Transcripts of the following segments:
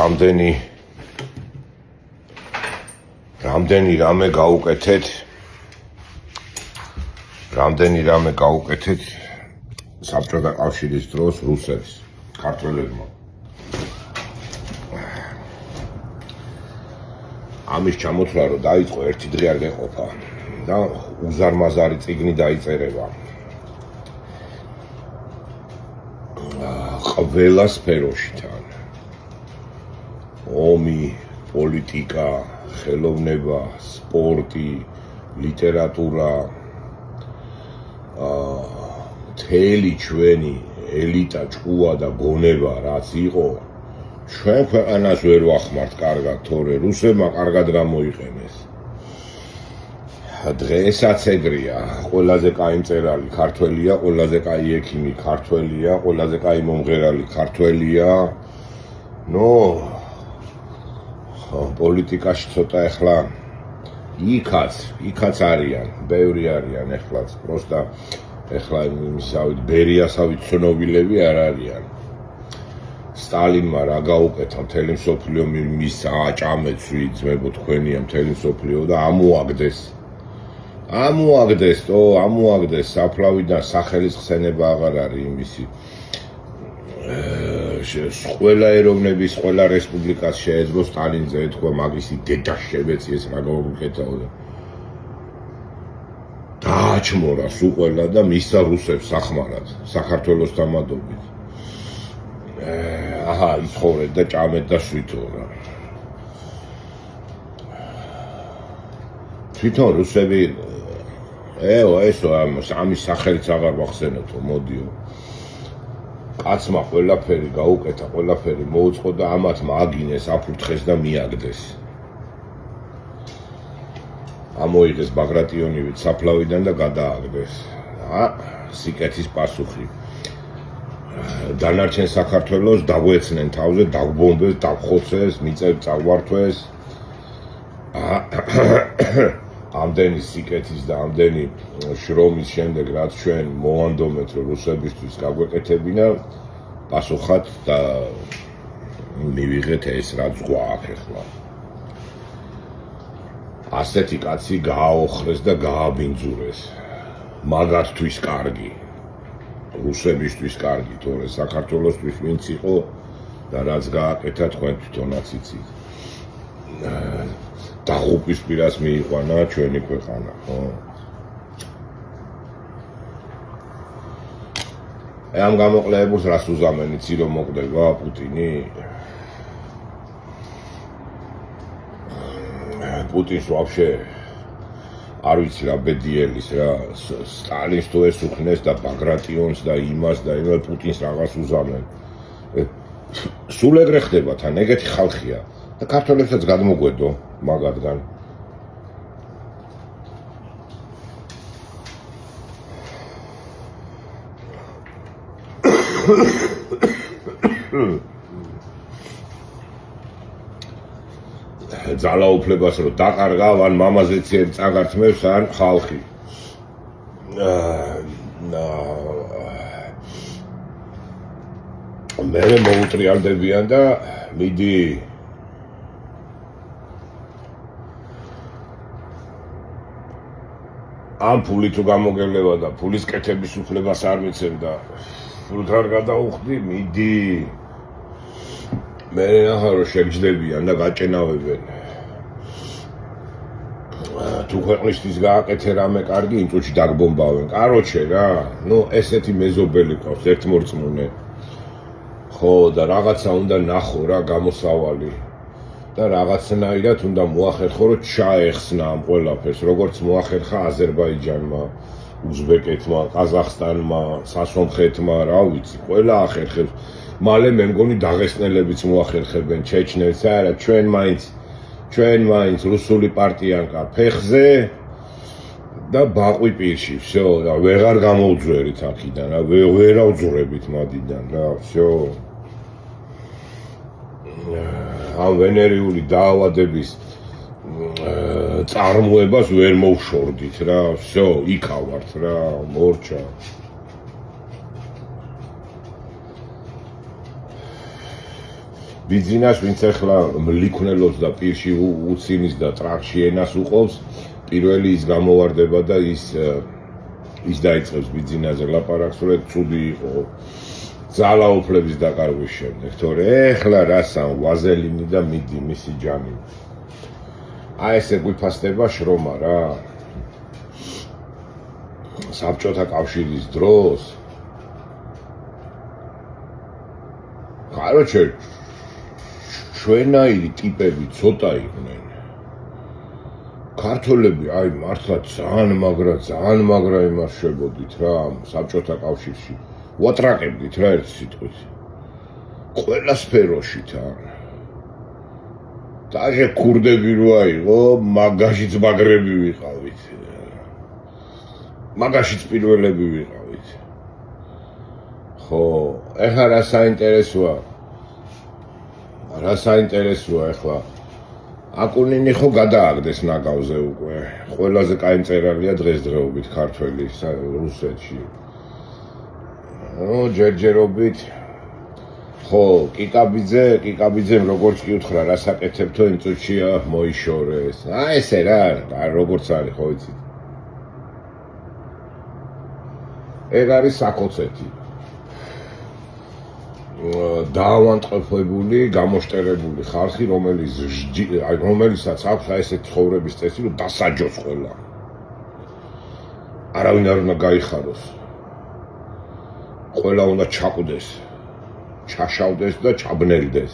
რამდენი რამე გაუკეთეთ საბჭოთა კავშირის დროს რუსებს, ქართველებმა. ამის ჩამოთვლა რომ დაიწყო ერთი დღე არ გეყოფა და უზარმაზარი წიგნი დაიწერება. ყველა სფეროში თან. ომი, პოლიტიკა, ხელოვნება, სპორტი, ლიტერატურა, მთელი ჩვენი ელიტა, ჭკუა და გონება რაც იყო, ჩვენ ქვეყანას ვერ ვახმართ კარგად, თორე რუსებმა კარგად გამოიყენეს. დღესაც ეგრეა, ყველაზე კაი მწერალი ქართველია, ყველაზე კაი ექიმი ქართველია, ყველაზე კაი მომღერალი ქართველია. პოლიტიკაში ცოტა ეხლა იქაც არიან, ბევრი არიან ეხლაც, პროსტა ეხლა იმისავით ბერიასავით ცნობილები არ არიან. სტალინმა რა გაუკეთა მთელი მსოფლიო მის აჭამեց ძმებო თქვენია მთელი მსოფლიო და ამოაგდეს საფლავიდან სახელის ხსენება აღარ არის იმისი. ყველა ეროვნების, ყველა რესპუბლიკას შეეძლო სტალინზე ეთქვა მაგისი დედა შევეციეს რა გაუკეთაოდა. დააჩმორა სულ ყველა და მისცა რუსებს სახმარად, საქართველოს დამადობით. იცხოვრეთ და ჭამეთ და სვითო რა. თვითონ რუსები ესო ამის სახელიც აღარ ვახსენეთო, მოდიო. კაცმა ყველაფერი გაუკეთა, ყველაფერი მოუწყო და ამათმა აგინეს, აფურთხეს და მიაგდეს. ამოიღეს ბაგრატიონივით საფლავიდან და გადააგდეს. სიკეთის პასუხი. დანარჩენ საქართველოს დაგვეცნენ თავზე, დაგვბომბეს, დავხოცეს, მიწები წავართვეს. ამდენი სიკეთის და ამდენი შრომის შემდეგ რაც ჩვენ მოვანდომეთ რომ რუსებისთვის გაგვეკეთებინა, პასუხად და მივიღეთ ეს რაც გვაქვს ახლა. ასეთი კაცი გააოხრეს და გააბინძურეს. მაგათთვის კარგი. რუსებისთვის კარგი, თორე საქართველოსთვის ვინც იყო და რაც გააკეთა თქვენ თვითონაც იცით. დაღუპვის პირას მიიყვანა ჩვენი ქვეყანა, ხო? ამ გამოყენებულს რას უზამენ, იცი რომ მოკვდება პუტინი? პუტინს ვაფშე არ ვიცი რა ბედიელის რა, სტალინს თუ ეს უხნეს და ბაგრატიონს და იმას და იმას პუტინს რაღაც უზამენ. სულ ეგრე ხდება თან, ეგეთი ხალხია. და ქართველებსაც გადმოგვედო მაგათგან. ძალაუფლებას რომ დაყარგავ, ან მამაზე ციებ წაგართმევს, ან ხალხი. მე მოუტრიალდებიან და მიდი ამ ფული თუ გამოგევლება და ფულის კეთების უფლებას არ მიცემ და ფულთ არ გადაუხდი, მიდი. მე ნახა რომ შეგჯდებიან და გაჭენავებენ. თუ ქვეყნისთვის გააკეთე რამე კარგი, იმ წუთში დაგბომბავენ. კაროჩე რა, ესეთი მეზობელი ყავს, ერთმორწმუნე. ხო, და რაღაცა უნდა ნახო რა გამოსავალი. და რაღაცნაირად უნდა მოახერხო რომ ჩაეხსნა ამ ყველაფერს, როგორც მოახერხა აზერბაიჯანმა, უზბეკეთმა, ყაზახსტანმა, სასონხეთმა, რა ვიცი, ყველა ახერხებს. მალე მე მგონი დაღესტნელებიც მოახერხებენ, ჩეჩნელს, არა, ჩვენ მაინც რუსული პარტიანკა ფეხზე და ბაყვი პირში, всё, და ვეღარ გამოვძვერით აქედან, რა, ვერ ავძვრებით მადიდან, რა, всё. ამ ვენერიული დაავადების წარმოებას ვერ მოვშორდით რა, всё, იქავართ რა, მორჩა. ბიძინას ვინც ახლა მლიქნელობს და პირში უცინის და ტრაქში ენას უყობს, პირველი ის გამოვარდება და ის დაიწყებს ბიძინაზე ლაპარაკს, რომ ცუდი იყო ძალაუფლების დაკარგვის შემდეგ, თორე ეხლა რასან ვაზელინი და მიდი მისი ჯანი. აი ესე გვიფასდება შრომა რა. საბჭოთა კავშირის დროს კაროჩე ჩვენაირი ტიპები ცოტა იყვნენ. ქართველები აი მართლა ძალიან მაგრა იმას შეგოდით რა საბჭოთა კავშირში. ვატრაკებდით რა ერთ სიტყვით. ყველა სფეროში თან. დაჟე ქურდები რო აიღო, მაგაშიც მაგრები ვიყავით. მაგაშიც პირველები ვიყავით. ხო, ეხლა რა საინტერესოა ეხლა. აკუნინი ხო გადააგდეს ნაგავზე უკვე. ყველაზე კაი მწერალია დღესდღეობით ქართველი რუსეთში. ჯერჯერობით ხო, კიკაბიძემ როგორც კი უთხრა რა საკეთებთო იმ წუთში მოიშორეს. აი ესე რა, როგორც არის ხო იცით. ეგ არის საკოცეთი. დაავადებული, გამოშტერებული ხალხი, რომელიცაც აქვს ესეთ ცხოვრების წესი, რომ დასაჯოს ყველა. არავინ არ უნდა გაიხაროს. ყველა უნდა ჩაკვდეს, ჩაშავდეს და ჩაბნელდეს.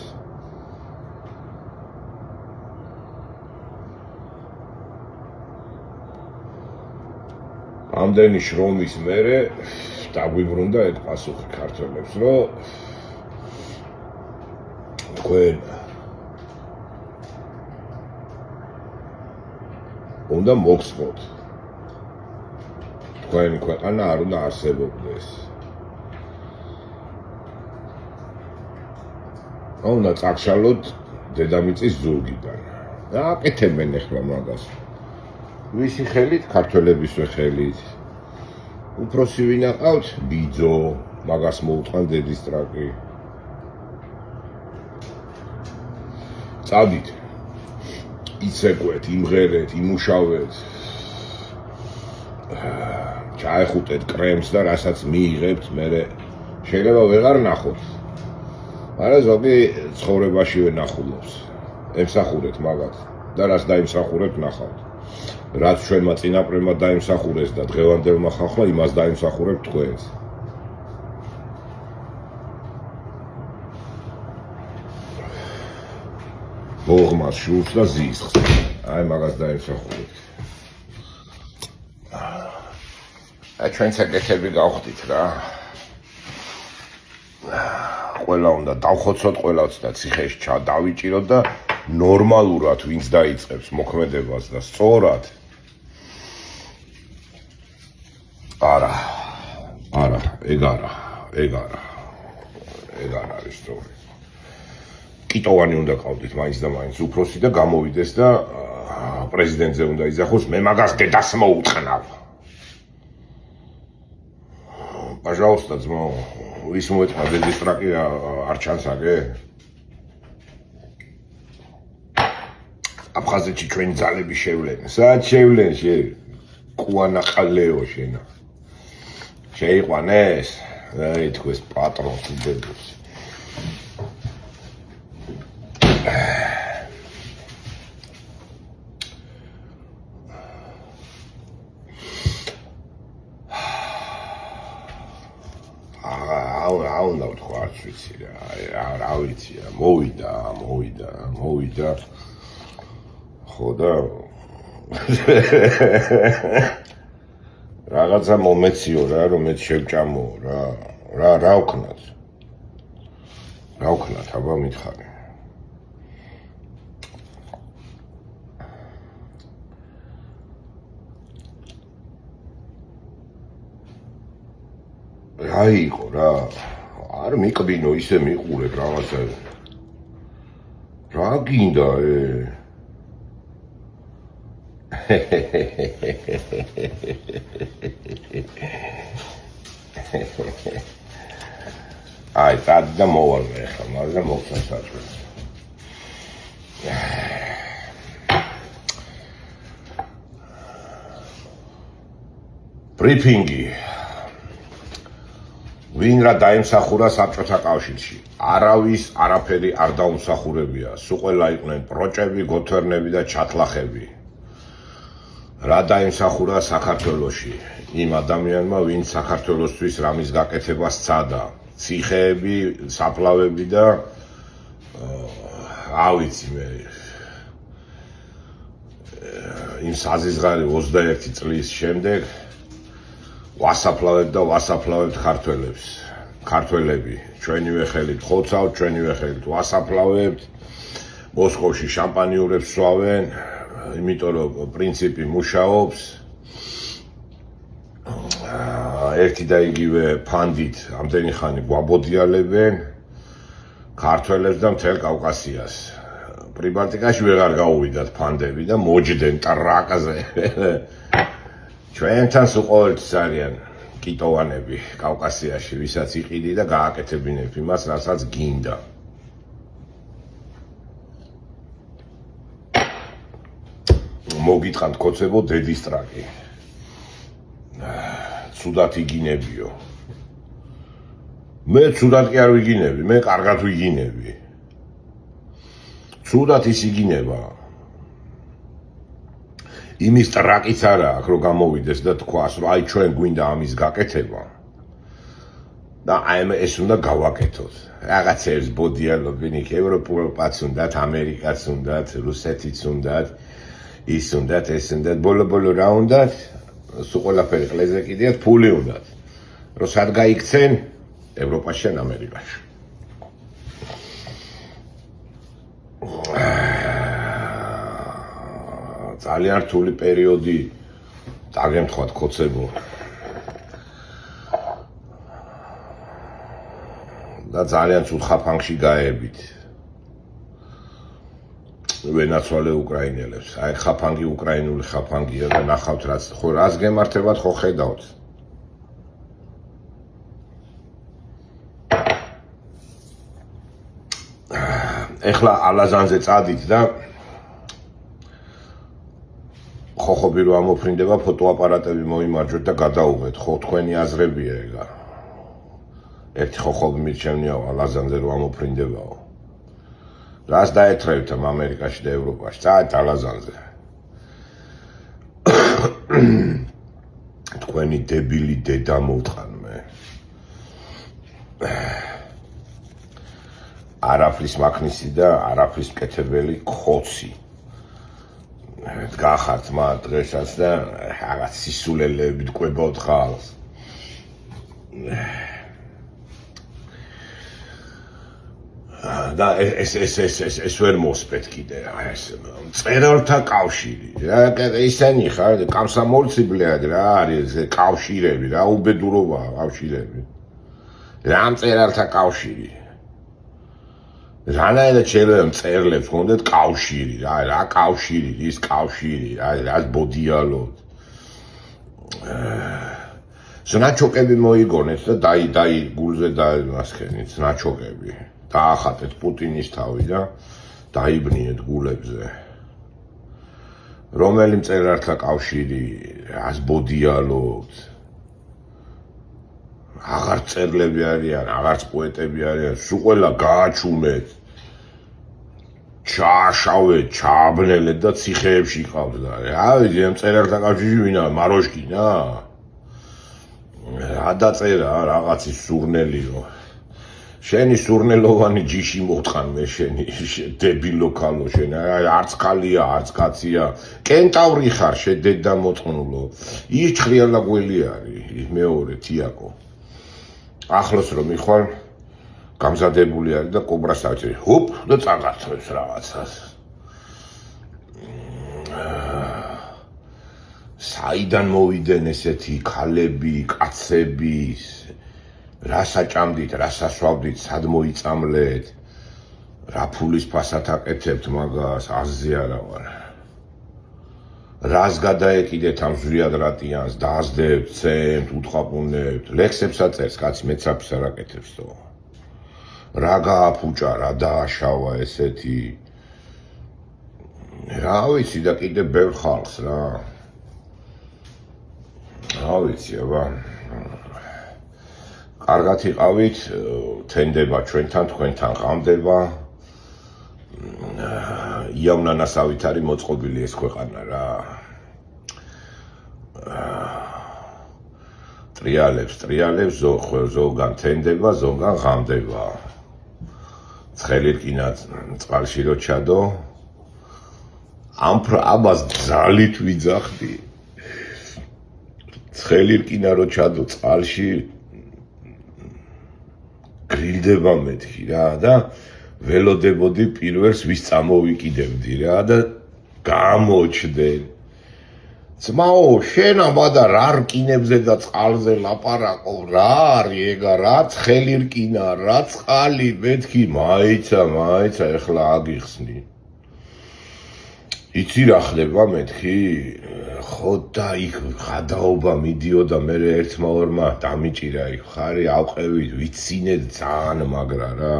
ამდენი შრომის მერე დაგვიბრუნდა ეგ პასუხი ქართველებს, რომ თქვენ უნდა მოგსმოთ. თქვენი ქვეყანა არ უნდა არსებობდეს. უნდა წაგშალოთ დედამიწის ზურგიდან. აკეთებენ ახლა მაგას. ვისი ხელით? ქართველებისვე ხელით. უფროსი ვინ აყავთ? ბიძო, მაგას მოუწყან დედის ტრაკი. წავდით. იცეკვეთ, იმღერეთ, იმუშავეთ. ჩაეხუტეთ კრემს და რასაც მიიღებთ, მერე შეიძლება ვეღარ ნახოთ. მაგრამ ზოგი ცხოვრებაშივე ნახულობს. ემსახურეთ მაგათ და რას დაიმსახურეთ ნახავთ. რაც ჩვენმა წინაპრებმა დაიმსახურეს და დღევანდელმა ხალხმა იმას დაიმსახურებ თქვენს. ბოღმას შურს და ზისხს. აი მაგას დაიმსახურეთ. ჩვენც აკეთები გავხდით რა. ყველა უნდა დავხოცოთ, ყველაც და ციხეში დავიჭიროთ და ნორმალურად ვინც დაიწყებს მოქმედებას და სწორად. არა, ეგ არ არის სწორი. კიტოვანი უნდა ყავდით მაინც და მაინც უფროსი და გამოვიდეს და პრეზიდენტზე უნდა იძახოს, მე მაგას დედას მოუწყნავ. Пожалуйста, ძმო, ვის მოეწყნა დედის ტრაკი არ ჩანს აგე? აფხაზეთში ჩვენი ძალები შევლენ. სად შევლენ შე? კუანაყალეო შენა. შეიყვანეს? აი თქვენს პატრონს უდებს. უნდა ვთქვა, არც ვიცი რა, რა ვიცი რა, მოვიდა. ხო და რაღაცა მომეციო რა, რომ მე შევჭამო რა, რა ვქნათ, აბა მითხარი. რა იყო რა? არ მიყბინო, ისე მიყურებ რაღაცა. რა გინდა აი, და მოვალ ახლა, მაგრამ მოგწონს საჭმელი. ბრიფინგი. ვინ რა დაიმსახურა საბჭოთა კავშირში? არავის არაფერი არ დაუმსახურებია. სულ ყველა იყვნენ პროჭები, გოთვერნები და ჩათლახები. რა დაიმსახურა საქართველოში? იმ ადამიანმა, ვინც საქართველოსთვის რამის გაკეთება სცადა. ციხეები, საფლავები და ავიცი მე იმ საზიზღარი 21 წლის შემდეგ ვასაფლავებთ ქართველები ჩვენივე ხელით ხოცავთ, ჩვენივე ხელით ვასაფლავებთ, მოსკოვში შამპანიურებს სვავენ, იმიტომ რომ პრინციპი მუშაობს. ერთი და იგივე ფანდით ამდენი ხანი გვაბოდიალებენ ქართველებს და მთელ კავკასიას. პრიბალტიკაში ვეღარ გაუვიდათ ფანდები და მოჯდნენ ტრაკაზე. ჩვენთან სულ ყოველთვის არიან კიტოვანები კავკასიაში, ვისაც იყიდი და გააკეთებინებ იმას, რასაც გინდა. მოგიტყანთ კოცებო დედის ტრაკი. ცუდად იგინებიო. მე ცუდად კი არ ვიგინები, მე კარგად ვიგინები. ცუდად ის იგინება. იმის ტრაკიც არა აქვს, რომ გამოვიდეს და თქვას, რომ აი ჩვენ გვინდა ამის გაკეთება. და აი ეს უნდა გავაკეთოთ. რაღაცებს ბოდიალობენ იქ ევროპულაც უნდათ, ამერიკაც უნდათ, რუსეთიც უნდათ, ის უნდათ, ეს უნდათ, ბოლო რა უნდათ? სულ ყველაფერი ყლეზე კიდიათ, ფული უნდათ. რომ სად გაიქცენ? ევროპაში ან ამერიკაში. ძალიან რთული პერიოდი დაგემთხვათ კოცებო. და ძალიან ცუდ ხაფანგში გაებით. ვენაცვალე უკრაინელებს. აი ხაფანგი უკრაინული ხაფანგია და ნახავთ რას გემართებათ ხო ხედავთ. ეხლა ალაზანზე წადით და ხოხობი რო ამოფრინდება ფოტოაპარატები მოიმარჯვეთ და გადაუღეთ. ხო თქვენი აზრებია ეგა. ერთი ხოხობი მირჩევნიაო ალაზანზე რო ამოფრინდებაო. რას დაეთრევთ ამ ამერიკაში და ევროპაში? წაეთ ალაზანზე. თქვენი დებილი დედა მოვთყან მე. არაფრის მაქნისი და არაფრის მკეთებელი ხოცი. დგახართ მათ დღესაც და რაღაც სისულელებით კვებავთ ხალხს. და ეს ვერ მოსპეთ კიდე ეს მწერალთა კავშირი რა ისენი ხარ კამსამოლციბრად რა არის კავშირები რა უბედურობაა კავშირები რა მწერალთა კავშირი რანაირად შეიძლება მწერლებს გქონდეთ კავშირი რა კავშირი ის კავშირი რა ბოდიალოთ ზნაჩოკები მოიგონეთ და დაი გულზე დაასხენით ზნაჩოკები დაახატეთ პუტინის თავი და დაიბნიეთ გულებზე. რომელი მწერალთა კავშირი, რას ბოდიალობთ. აღარ მწერლები არიან, აღარც პოეტები არიან, სულ ყველა გააჩუმეთ. ჩააშავეთ, ჩააბნელეთ და ციხეებში ყავთ და რა ვიცი, ამ მწერალთა კავშირი ვინა, მაროშკინა? რა დაწერა რაღაცის სურნელიო. შენი სურნელოვანი ჯიში მოვთყან მე შენი დებილო ქალო შენ არც ქალია არც კაცია კენტავრი ხარ შედედა მოწყნულო ის ჭრიალა გველი არის მეორე თიაკო ახლოს რომ მიხვალ გამზადებული არის და კობრას აჭრი ჰოპ და წაგართვებს რაღაცას საიდან მოვიდნენ ესეთი ქალები კაცები რას აჭამდით, რას ასვავდით, სად მოიწამლეთ, რა ფულის ფასად აკეთებთ მაგას, აზზე არა ვარ. რას გადაეკიდეთ ამ ზვიად რატიანს, დაასდებთ, ცემთ, უთყაპუნებთ, ლექსებს აწერს, კაცი მეცაფის არ აკეთებს თო. რა გააფუჭა, რა დააშავა ესეთი. რა ვიცი და კიდე ბევრ ხალხს რა. რა ვიცი, აბა. კარგად იყავით, თენდება ჩვენთან, თქვენთან ღამდება. იავნანასავით არის მოწყობილი ეს ქვეყანა რა. ტრიალებს, ზოგან თენდება, ზოგან ღამდება. ცხელი რკინა წყალში რო ჩადო, ამას ძალით ვიძახდი. ცხელი რკინა რო ჩადო წყალში, გრილდება მეთქი რა და ველოდებოდი პირველს ვის წამოვიკიდებდი რა და გამოჩდნენ. ძმაო, შენ ამადა რა რკინებზე და წყალზე ლაპარაკო, რა არის ეგა, რა ცხელი რკინა, რა წყალი, მეთქი, მაიცა, ეხლა აგიხსნი. იცი რა ხდება მეთქი? ხო და იქ გადაობა მიდიოდა მე ერთმა ორმა დამიჭირა იქ ხარი ავყევით ვიცინეთ ძალიან მაგრა რა.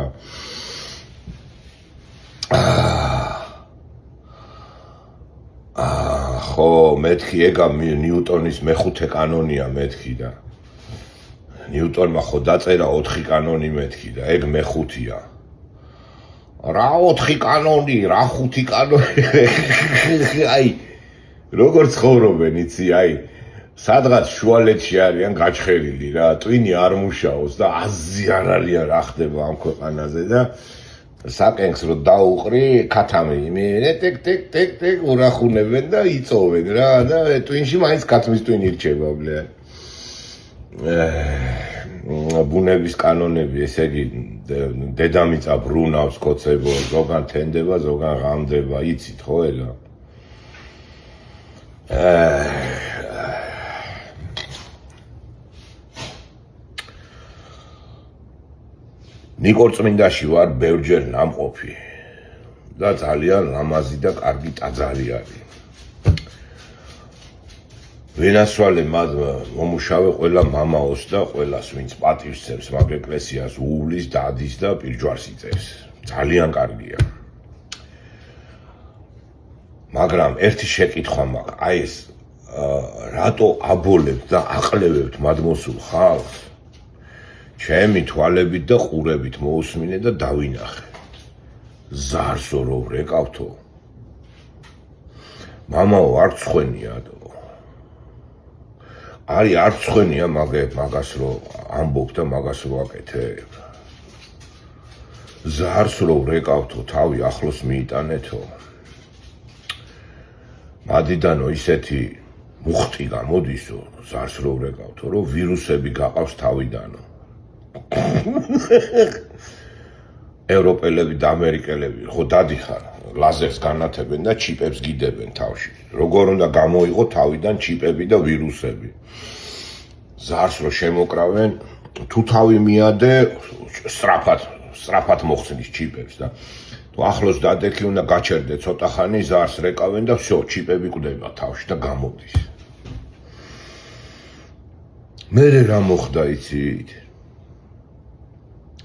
ხო მეთქი ეგა ნიუტონის მეხუთე კანონია მეთქი და ნიუტონმა ხო დაწერა 4 კანონი მეთქი და ეგ მეხუთია. რა 4 კანონი, რა 5 კანონი. აი როგორ ცხოვრობენ იცი, აი სადღაც შუალედში არიან გაჩხერილი რა, ტვინი არ მუშაობს და აზი არ არიან რა ხდება ამ ქვეყანაზე და საკენს რო დაუყრი ქათამი მე ტეკ ურახუნებენ და იწოვენ რა და ტვინში მაინც ქათმის ტვინი რჩება ბლე. ბუნების კანონები, ესე იგი დედამიწა ბრუნავს კოცებო, ზოგან თენდება, ზოგან ღამდება, იცით ხო ეგა? ნიკორწმინდაში ვარ ბევრჯერ ნამყოფი და ძალიან ლამაზი და კარგი ტაძარი არის. ვენასვალე მომუშავე ყველა მამაოს და ყველას ვინც პატივს სცემს მაგ ეკლესიას უვლის, დადის და პირჯვარს იწერს. ძალიან კარგია. მაგრამ ერთი შეკითხვა მაქვს, აი ეს რატო აბოლებთ და აყლევებთ მადმოსულ ხალხს? ჩემი თვალებით და ყურებით მოусმინე და დავინახე. ზარსო რო ვრეკავთო. მამაო არ ცხენიადო. არის არ ცხენია მაგას რო ამბობ და მაგას რო აკეთებ. ზარს რო ვრეკავთო, თავი ახლოს მიიტანეთო. მადიდანო ისეთი მუხტი გამოდისო, ზარს რო ვრეკავთო, რომ ვირუსები გაყავს თავიდანო. ევროპელები და ამერიკელები ხო დადიხარ, ლაზერს განათებენ და ჩიპებს გიდებენ თავში. როგორ უნდა გამოიღო თავიდან ჩიპები და ვირუსები. ზარს რო შემოკრავენ, თუ თავი მიადე, სწრაფად მოხსნის ჩიპებს და თუ ახლოს დადექი უნდა გაჩერდე ცოტა ხანი ზარს რეკავენ და всё, ჩიპები კვდება თავში და გამოდის. მერე რა მოხდა იცით?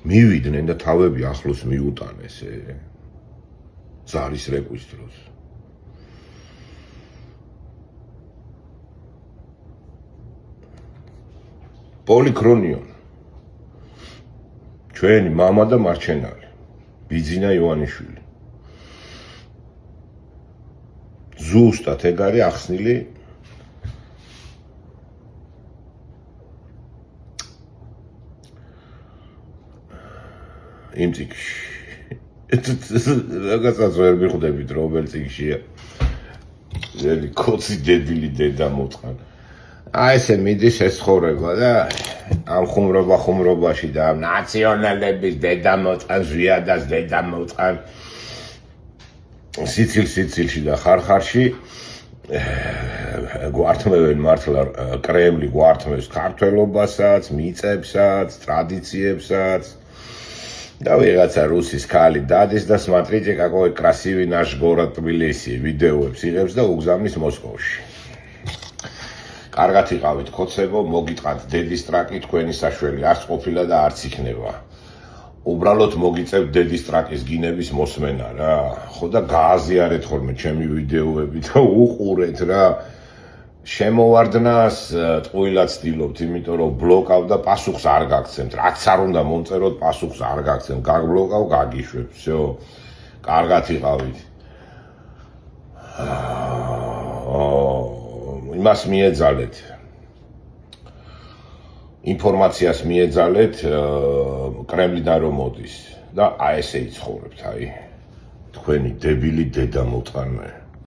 მივიდნენ და თავები ახლოს მიუტანეს ზარის რეკვის დროს. პოლიქრონიონ ჩვენი მამა და მარჩენალი ბიძინა ივანიშვილი. ზუსტად ეგ არის ახსნილი იმ წიგში. რაღაცას ვერ მიხვდებით რომელ წიგშია. ძელი კოცი დებილი დედა მოწყან. აი ესე მიდის ეს ცხოვრება და ამ ხუმრობაში და ამ ნაციონალების დედა მოწყან, ზვიადას დედა მოწყან. სიცილში და ხარხარში გვართმევენ მართლა კრემლი გვართმევს ქართველობასაც, მიწებსაც, ტრადიციებსაც. Да ვიღაცა რუსის ქალი დადის და смотрите какой красивый наш город Тбилиси ვიდეოებს იღებს და უგზავნის მოსკოვში. კარგად იყავით კოცებო, მოგიტყანთ დედის ტრაკი, თქვენი საშველი არც ყოფილა და არც იქნება. უბრალოდ მოგიწევთ დედის ტრაკის გინების მოსმენა რა. ხო და გააზიარეთ ხოლმე ჩემი ვიდეოები და უყურეთ რა. შემოვარდნას ტყუილად ცდილობთ, იმიტომ რომ ბლოკავდა პასუხს არ გაგცემთ. რაც არ უნდა მომწეროთ, პასუხს არ გაგცემთ. გაგბლოკავ, გაგიშვებ. всё. კარგად იყავით. იმას მიეძალეთ. ინფორმაციას მიეძალეთ კრემლიდან რომ მოდის და აი ესე იცხოვრებთ, აი თქვენი დებილი დედა მოწამე.